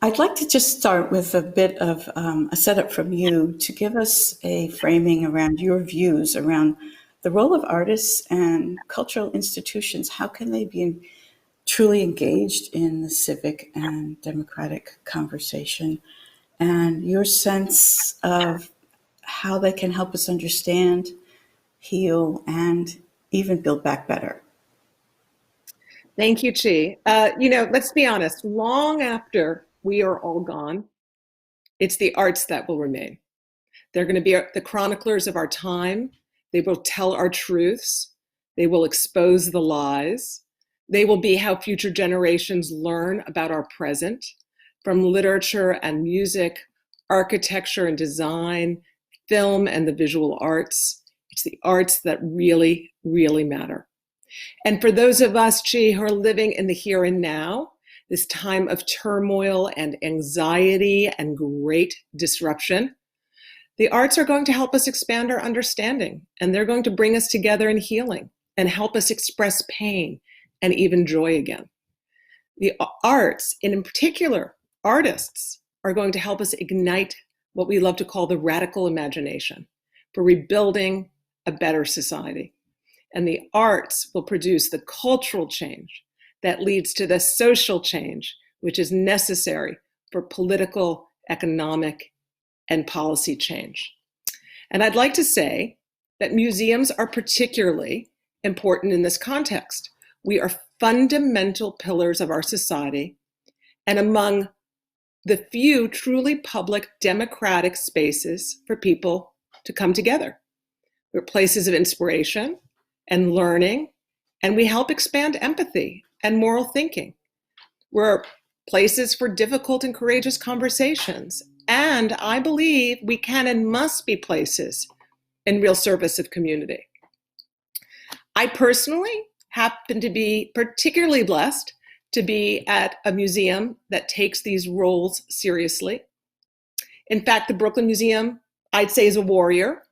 I'd like to just start with a bit of a setup from you to give us a framing around your views around the role of artists and cultural institutions. How can they be truly engaged in the civic and democratic conversation? And your sense of how they can help us understand, heal, and even build back better. Thank you, Chee. Let's be honest, long after we are all gone, it's the arts that will remain. They're going to be the chroniclers of our time. They will tell our truths. They will expose the lies. They will be how future generations learn about our present, from literature and music, architecture and design, film and the visual arts. It's the arts that really, really matter. And for those of us, Chee, who are living in the here and now, this time of turmoil and anxiety and great disruption, the arts are going to help us expand our understanding, and they're going to bring us together in healing and help us express pain and even joy again. The arts, and in particular, artists, are going to help us ignite what we love to call the radical imagination for rebuilding a better society. And the arts will produce the cultural change that leads to the social change, which is necessary for political, economic, and policy change. And I'd like to say that museums are particularly important in this context. We are fundamental pillars of our society, and among the few truly public democratic spaces for people to come together. We're places of inspiration and learning, and we help expand empathy and moral thinking. We're places for difficult and courageous conversations, and I believe we can and must be places in real service of community. I personally happen to be particularly blessed to be at a museum that takes these roles seriously. In fact, the Brooklyn Museum, I'd say, is a warrior.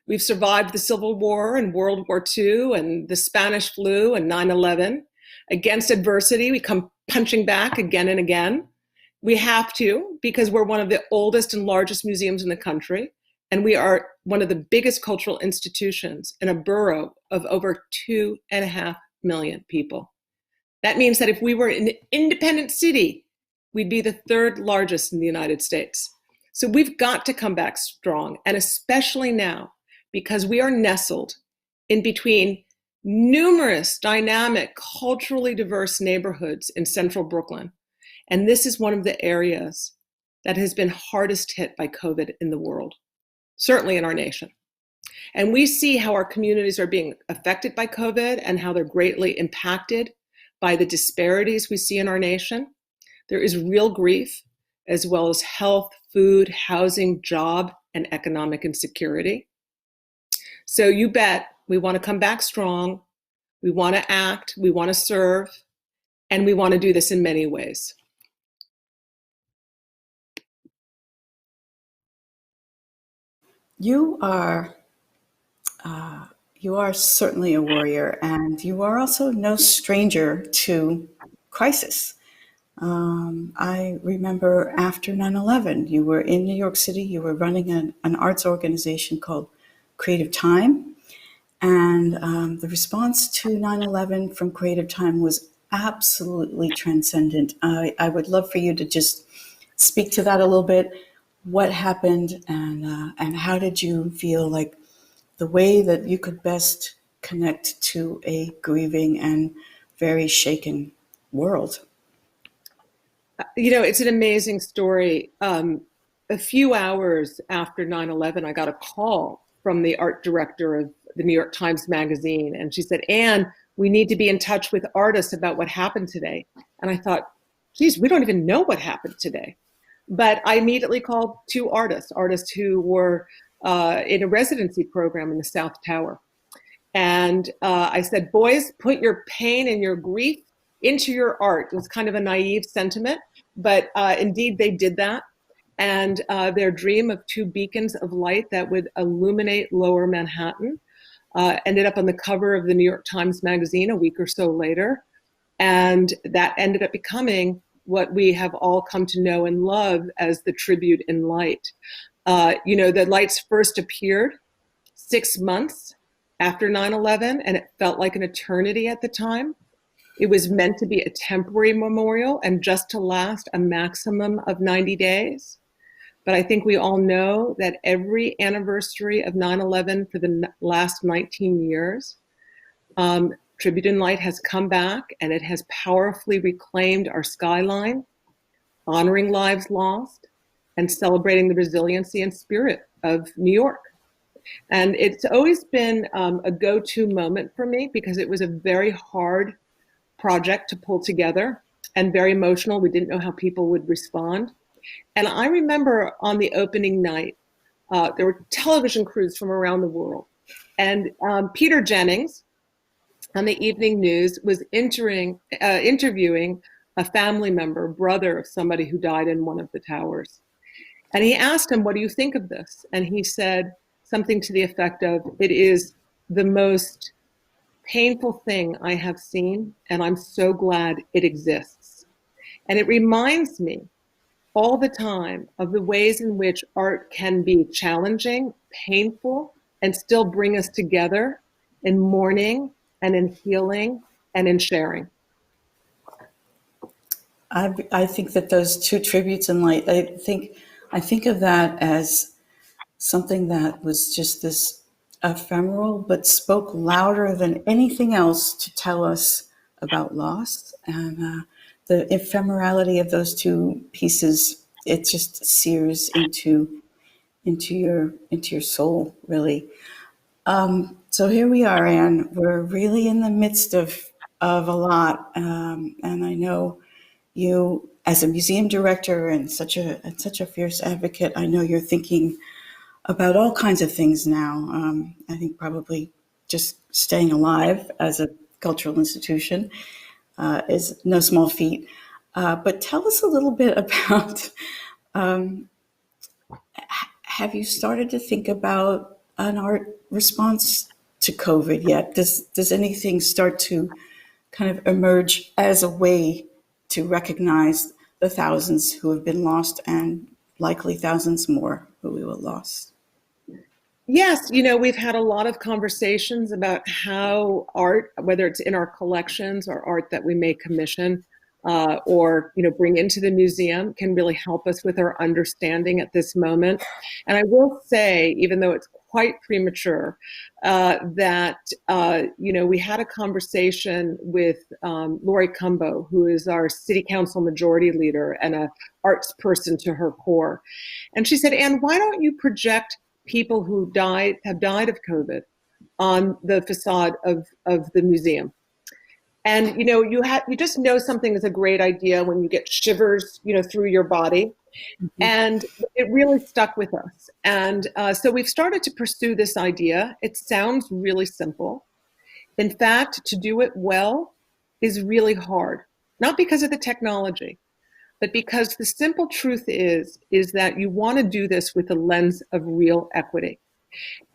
We've survived the Civil War and World War II and the Spanish flu and 9/11. Against adversity, we come punching back again and again. We have to, because we're one of the oldest and largest museums in the country, and we are one of the biggest cultural institutions in a borough of over 2.5 million people. That means that if we were an independent city, we'd be the third largest in the United States. So we've got to come back strong, and especially now, because we are nestled in between numerous dynamic, culturally diverse neighborhoods in central Brooklyn. And this is one of the areas that has been hardest hit by COVID in the world, certainly in our nation. And we see how our communities are being affected by COVID and how they're greatly impacted by the disparities we see in our nation. There is real grief, as well as health, food, housing, job, and economic insecurity. So you bet we want to come back strong, we want to act, we want to serve, and we want to do this in many ways. You are you are certainly a warrior, and you are also no stranger to crisis. I remember after 9/11, you were in New York City, you were running an arts organization called Creative Time. And the response to 9/11 from Creative Time was absolutely transcendent. I would love for you to just speak to that a little bit. What happened, and how did you feel like the way that you could best connect to a grieving and very shaken world? It's an amazing story. A few hours after 9/11, I got a call from the art director of the New York Times Magazine. And she said, "Anne, we need to be in touch with artists about what happened today." And I thought, geez, we don't even know what happened today. But I immediately called two artists who were in a residency program in the South Tower. And I said, boys, put your pain and your grief into your art. It was kind of a naive sentiment, but indeed they did that. And their dream of two beacons of light that would illuminate lower Manhattan ended up on the cover of the New York Times Magazine a week or so later. And that ended up becoming what we have all come to know and love as the tribute in light. The lights first appeared 6 months after 9/11, and it felt like an eternity at the time. It was meant to be a temporary memorial and just to last a maximum of 90 days. But I think we all know that every anniversary of 9/11 for the last 19 years, Tribute in Light has come back, and it has powerfully reclaimed our skyline, honoring lives lost and celebrating the resiliency and spirit of New York. And it's always been a go-to moment for me because it was a very hard project to pull together and very emotional. We didn't know how people would respond. And I remember on the opening night, there were television crews from around the world. And Peter Jennings on the evening news was interviewing a family member, brother of somebody who died in one of the towers. And he asked him, "What do you think of this?" And he said something to the effect of, "It is the most painful thing I have seen, and I'm so glad it exists." And it reminds me all the time of the ways in which art can be challenging, painful, and still bring us together in mourning and in healing and in sharing. I think that those two tributes in light, I think of that as something that was just this ephemeral, but spoke louder than anything else to tell us about loss. And the ephemerality of those two pieces, it just sears into your soul, really. So here we are, Anne. We're really in the midst of a lot, and I know you, as a museum director and such a fierce advocate, I know you're thinking about all kinds of things now. I think probably just staying alive as a cultural institution is no small feat. But tell us a little bit about, have you started to think about an art response to COVID yet? Does anything start to kind of emerge as a way to recognize the thousands who have been lost and likely thousands more who we will lose? Yes, we've had a lot of conversations about how art, whether it's in our collections or art that we may commission or bring into the museum, can really help us with our understanding at this moment. And I will say, even though it's quite premature, that we had a conversation with Lori Cumbo, who is our City Council Majority Leader and a arts person to her core. And she said, "Anne, why don't you project people who have died of COVID on the facade of the museum?" And you just know something is a great idea when you get shivers through your body. And it really stuck with us. And so we've started to pursue this idea. It sounds really simple. In fact, to do it well is really hard, not because of the technology, but because the simple truth is that you want to do this with a lens of real equity.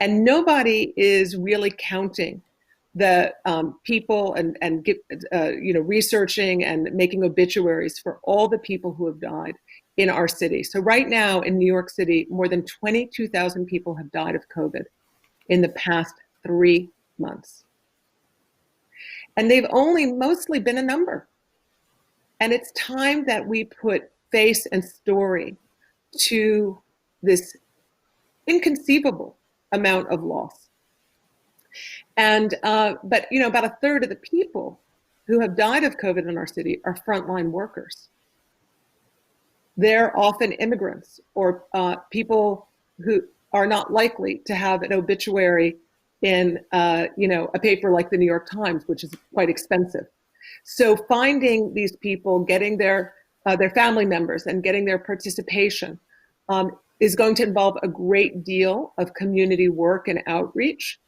And nobody is really counting the people and researching and making obituaries for all the people who have died in our city. So right now in New York City, more than 22,000 people have died of COVID in the past 3 months. And they've only mostly been a number. And it's time that we put face and story to this inconceivable amount of loss. And but about a third of the people who have died of COVID in our city are frontline workers. They're often immigrants or people who are not likely to have an obituary in a paper like the New York Times, which is quite expensive. So finding these people, getting their family members and getting their participation is going to involve a great deal of community work and outreach.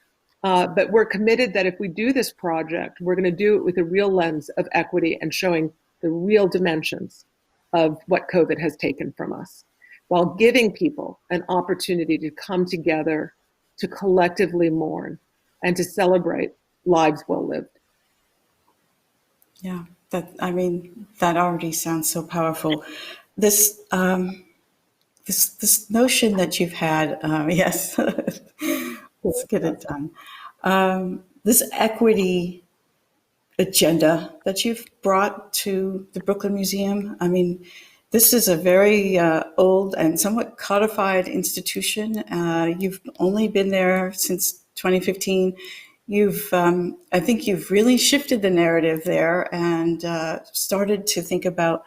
But we're committed that if we do this project, we're going to do it with a real lens of equity and showing the real dimensions of what COVID has taken from us, while giving people an opportunity to come together, to collectively mourn, and to celebrate lives well lived. Yeah, I mean, that already sounds so powerful. This this notion that you've had, yes, let's get it done. This equity agenda that you've brought to the Brooklyn Museum. I mean, this is a very old and somewhat codified institution. You've only been there since 2015. I think you've really shifted the narrative there and started to think about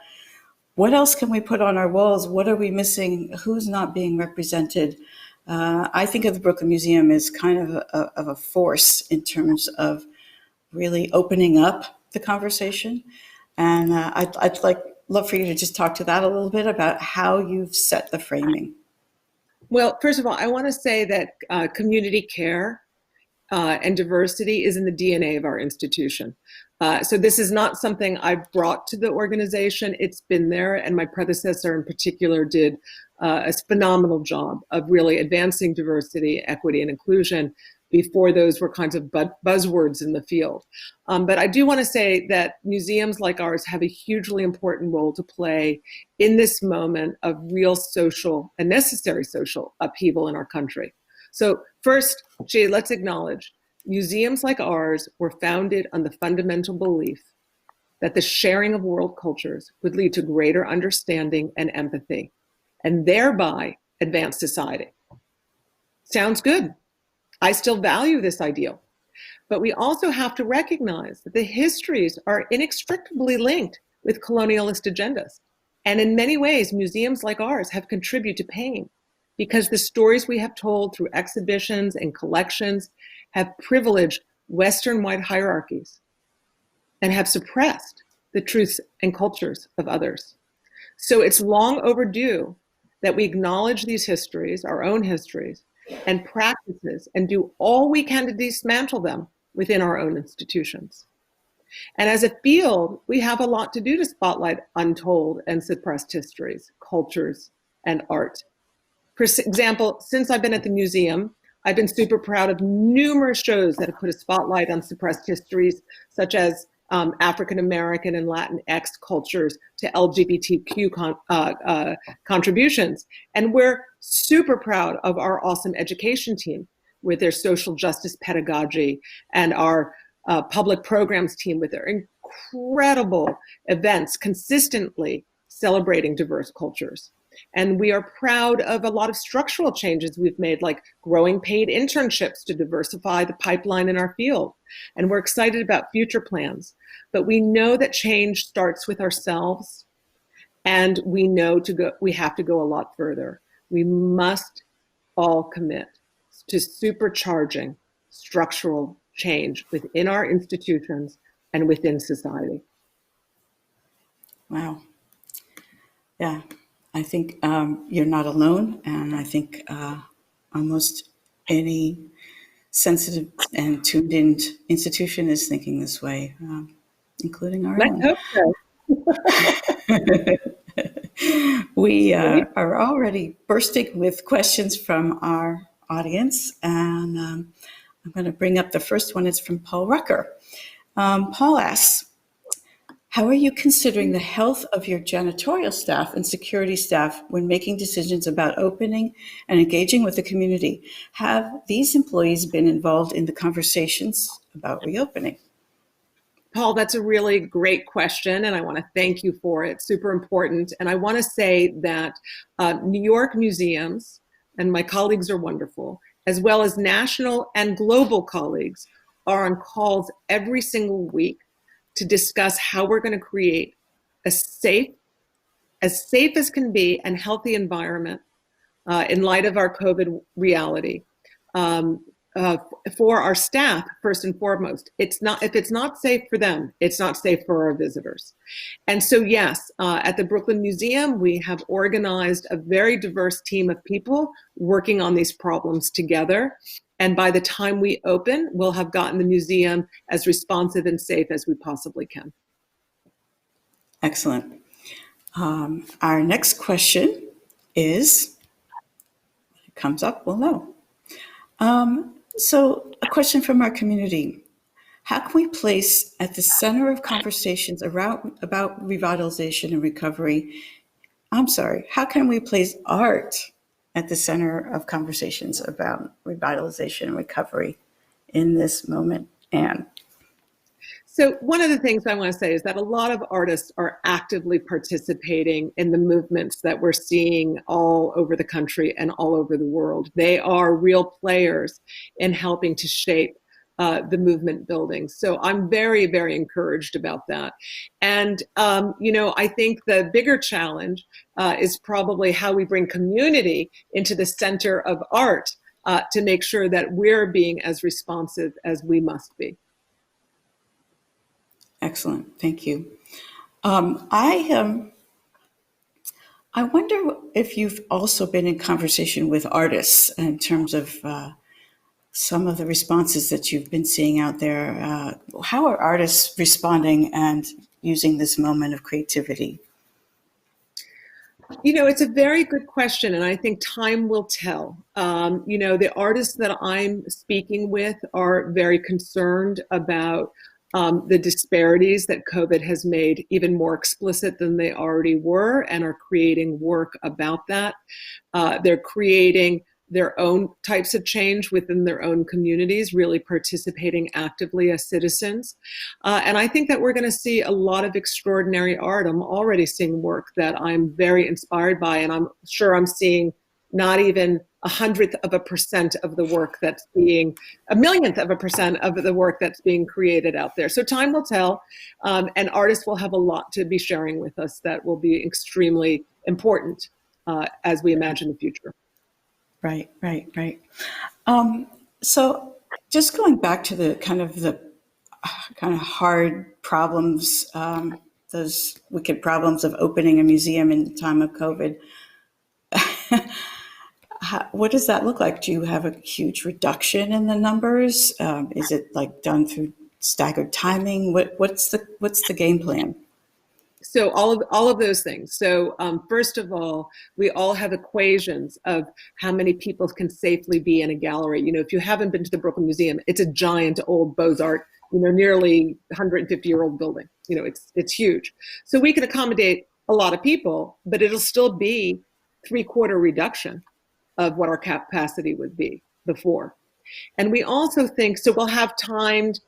what else can we put on our walls? What are we missing? Who's not being represented? I think of the Brooklyn Museum as kind of a force in terms of really opening up the conversation. And I'd love for you to just talk to that a little bit about how you've set the framing. Well, first of all, I want to say that community care and diversity is in the DNA of our institution. So this is not something I've brought to the organization. It's been there, and my predecessor in particular did a phenomenal job of really advancing diversity, equity, and inclusion before those were kinds of buzzwords in the field. But I do want to say that museums like ours have a hugely important role to play in this moment of real social and necessary social upheaval in our country. So first, Chee, let's acknowledge museums like ours were founded on the fundamental belief that the sharing of world cultures would lead to greater understanding and empathy, and thereby advance society. Sounds good. I still value this ideal. But we also have to recognize that the histories are inextricably linked with colonialist agendas. And in many ways, museums like ours have contributed to pain because the stories we have told through exhibitions and collections have privileged Western white hierarchies and have suppressed the truths and cultures of others. So it's long overdue that we acknowledge these histories, our own histories, and practices, and do all we can to dismantle them within our own institutions. And as a field, we have a lot to do to spotlight untold and suppressed histories, cultures, and art. For example, since I've been at the museum, I've been super proud of numerous shows that have put a spotlight on suppressed histories, such as African American and Latinx cultures to LGBTQ contributions. And we're super proud of our awesome education team with their social justice pedagogy and our public programs team with their incredible events consistently celebrating diverse cultures. And we are proud of a lot of structural changes we've made, like growing paid internships to diversify the pipeline in our field. And we're excited about future plans. But we know that change starts with ourselves, and we know we have to go a lot further. We must all commit to supercharging structural change within our institutions and within society. Wow. Yeah, I think you're not alone, and I think almost any sensitive and tuned in institution is thinking this way, including our Let's own. hope so. We are already bursting with questions from our audience, and I'm going to bring up the first one. It's from Paul Rucker. Paul asks, how are you considering the health of your janitorial staff and security staff when making decisions about opening and engaging with the community? Have these employees been involved in the conversations about reopening? Paul, that's a really great question, and I want to thank you for it. Super important. And I want to say that New York museums, and my colleagues are wonderful, as well as national and global colleagues, are on calls every single week to discuss how we're going to create a safe as can be, and healthy environment in light of our COVID reality. For our staff, first and foremost, if it's not safe for them, it's not safe for our visitors. And so, yes, at the Brooklyn Museum, we have organized a very diverse team of people working on these problems together. And by the time we open, we'll have gotten the museum as responsive and safe as we possibly can. Excellent. Our next question is, when it comes up, we'll know. So a question from our community. How can we place at the center of conversations around about revitalization and recovery? I'm sorry, how can we place art at the center of conversations about revitalization and recovery in this moment? And So one of the things I want to say is that a lot of artists are actively participating in the movements that we're seeing all over the country and all over the world. They are real players in helping to shape the movement building. So I'm very, very encouraged about that. And, I think the bigger challenge is probably how we bring community into the center of art to make sure that we're being as responsive as we must be. excellent, thank you. I wonder if you've also been in conversation with artists in terms of some of the responses that you've been seeing out there. How are artists responding and using this moment of creativity? It's a very good question, and I think time will tell. The artists that I'm speaking with are very concerned about the disparities that COVID has made even more explicit than they already were, and are creating work about that. They're creating their own types of change within their own communities, really participating actively as citizens. And I think that we're going to see a lot of extraordinary art. I'm already seeing work that I'm very inspired by, and I'm sure I'm seeing not even 100% of the work that's being, 1,000,000% of the work that's being created out there. So time will tell, and artists will have a lot to be sharing with us that will be extremely important as we imagine the future. Right, right, right. So just going back to the kind of hard problems, those wicked problems of opening a museum in the time of COVID. What does that look like? Do you have a huge reduction in the numbers? Is it like done through staggered timing? What's the game plan? So all of those things. So first of all, we all have equations of how many people can safely be in a gallery. If you haven't been to the Brooklyn Museum, it's a giant old Beaux-Art, nearly 150-year-old building. It's huge. So we can accommodate a lot of people, but it'll still be three-quarter reduction of what our capacity would be before. And we also think, so we'll have timed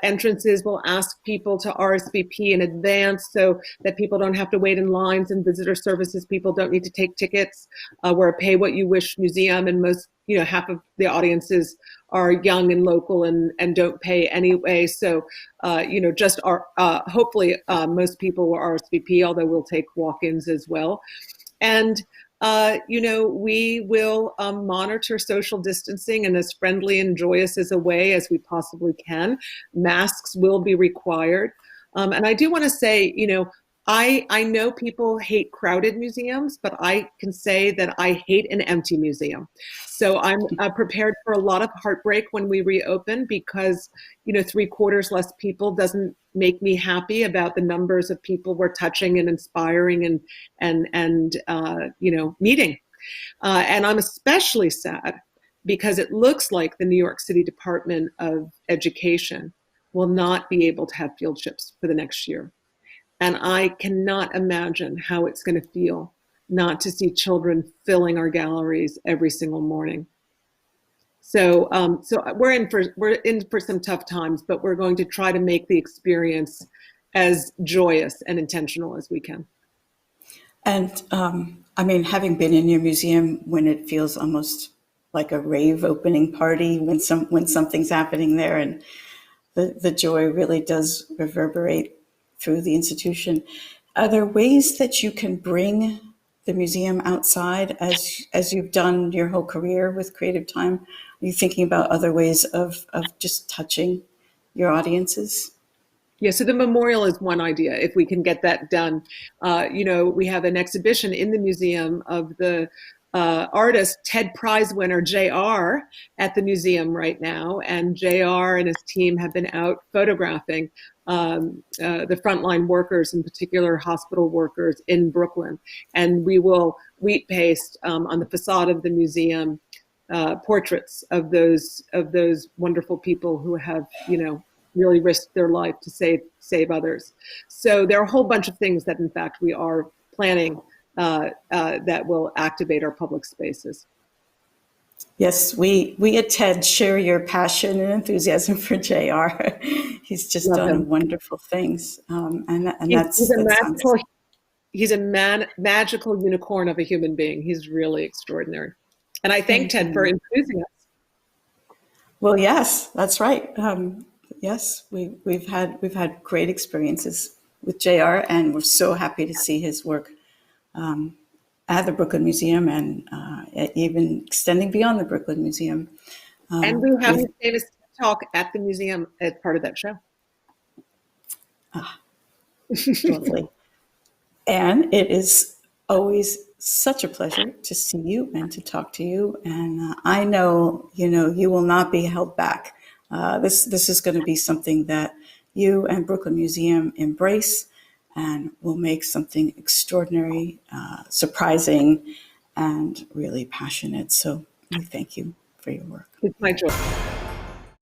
entrances. We'll ask people to RSVP in advance so that people don't have to wait in lines, and visitor services people don't need to take tickets. We're a pay what you wish museum, and most, half of the audiences are young and local and don't pay anyway. So, just hopefully most people will RSVP, although we'll take walk-ins as well. And we will monitor social distancing in as friendly and joyous as a way as we possibly can. Masks will be required. And I do want to say, I know people hate crowded museums, but I can say that I hate an empty museum. So I'm prepared for a lot of heartbreak when we reopen, because, three-quarters less people doesn't make me happy about the numbers of people we're touching and inspiring and meeting. And I'm especially sad because it looks like the New York City Department of Education will not be able to have field trips for the next year. And I cannot imagine how it's going to feel not to see children filling our galleries every single morning. So, we're in for some tough times, but we're going to try to make the experience as joyous and intentional as we can. And having been in your museum when it feels almost like a rave opening party, when something's happening there, and the joy really does reverberate through the institution. Are there ways that you can bring the museum outside, as you've done your whole career with Creative Time? Are you thinking about other ways of just touching your audiences? Yeah, so the memorial is one idea, if we can get that done. We have an exhibition in the museum of the artist, TED Prize winner JR, at the museum right now. And JR and his team have been out photographing the frontline workers, in particular hospital workers in Brooklyn. And we will wheat paste on the facade of the museum portraits of those wonderful people who have, really risked their life to save others. So there are a whole bunch of things that, in fact, we are planning that will activate our public spaces. Yes, we at TED share your passion and enthusiasm for JR. He's just Love done him. wonderful things, and He's a that sounds. magical. He's a magical unicorn of a human being. He's really extraordinary. And I thank Ted for infusing us. Well, yes, that's right. Yes, we've had great experiences with JR, and we're so happy to see his work at the Brooklyn Museum, and even extending beyond the Brooklyn Museum. And we have We've, his famous talk at the museum as part of that show. lovely. And it is always such a pleasure to see you and to talk to you. And I know, you will not be held back. This is going to be something that you and Brooklyn Museum embrace and will make something extraordinary, surprising, and really passionate. So we thank you for your work. It's my joy.